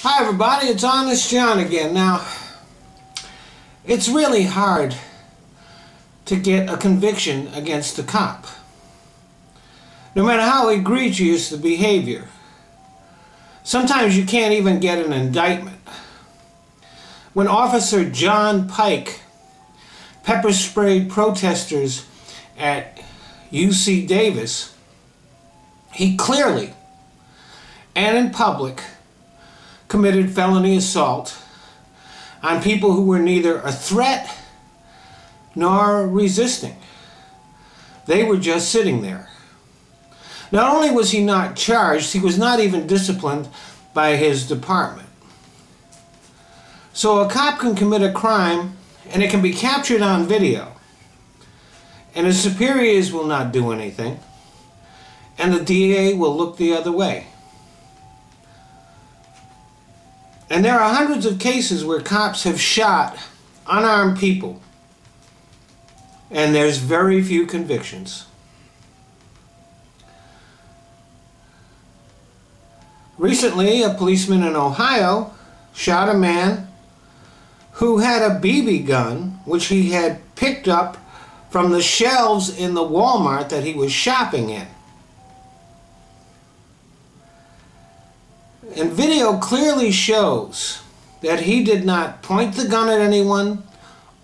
Hi everybody, it's Honest John again. Now, it's really hard to get a conviction against a cop, no matter how egregious the behavior. Sometimes you can't even get an indictment. When Officer John Pike pepper sprayed protesters at UC Davis, he clearly and in public committed felony assault on people who were neither a threat nor resisting. They were just sitting there. Not only was he not charged, he was not even disciplined by his department. So a cop can commit a crime and it can be captured on video, and his superiors will not do anything, and the DA will look the other way. And there are hundreds of cases where cops have shot unarmed people, and there's very few convictions. Recently, a policeman in Ohio shot a man who had a BB gun, which he had picked up from the shelves in the Walmart that he was shopping in. And video clearly shows that he did not point the gun at anyone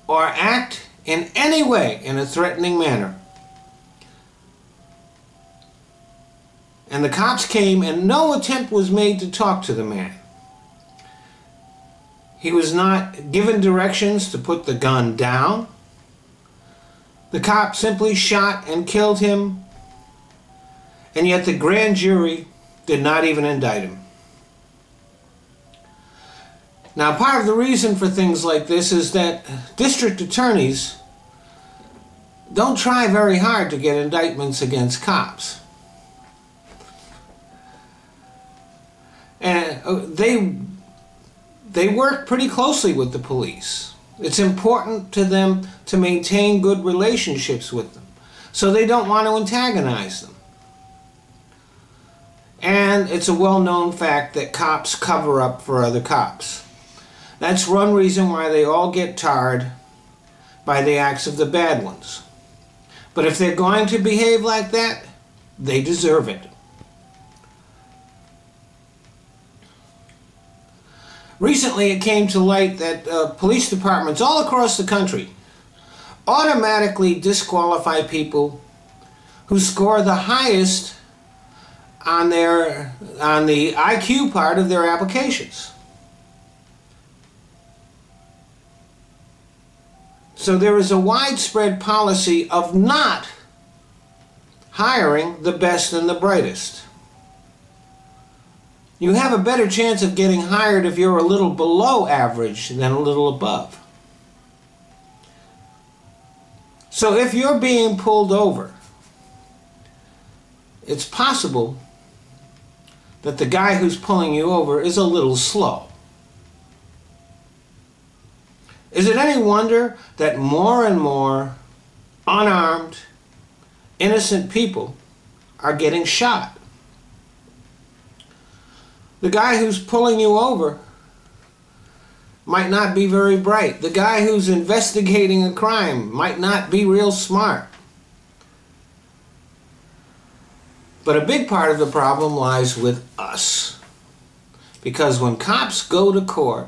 or act in any way in a threatening manner. And the cops came and no attempt was made to talk to the man. He was not given directions to put the gun down. The cop simply shot and killed him, and yet the grand jury did not even indict him. Now, part of the reason for things like this is that district attorneys don't try very hard to get indictments against cops. And they work pretty closely with the police. It's important to them to maintain good relationships with them, so they don't want to antagonize them. And it's a well-known fact that cops cover up for other cops. That's one reason why they all get tarred by the acts of the bad ones. But if they're going to behave like that, they deserve it. Recently, it came to light that police departments all across the country automatically disqualify people who score the highest on the IQ part of their applications. So there is a widespread policy of not hiring the best and the brightest. You have a better chance of getting hired if you're a little below average than a little above. So if you're being pulled over, it's possible that the guy who's pulling you over is a little slow. Is it any wonder that more and more unarmed, innocent people are getting shot? The guy who's pulling you over might not be very bright. The guy who's investigating a crime might not be real smart. But a big part of the problem lies with us. Because when cops go to court,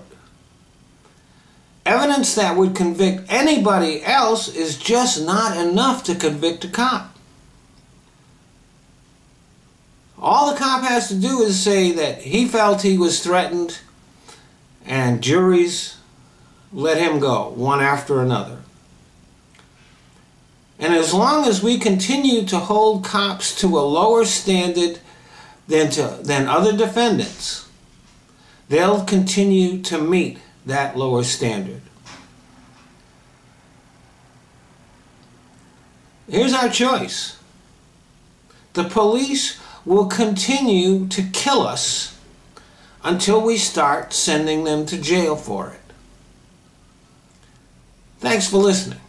evidence that would convict anybody else is just not enough to convict a cop. All the cop has to do is say that he felt he was threatened, and juries let him go, one after another. And as long as we continue to hold cops to a lower standard than other defendants, they'll continue to meet that lower standard. Here's our choice. The police will continue to kill us until we start sending them to jail for it. Thanks for listening.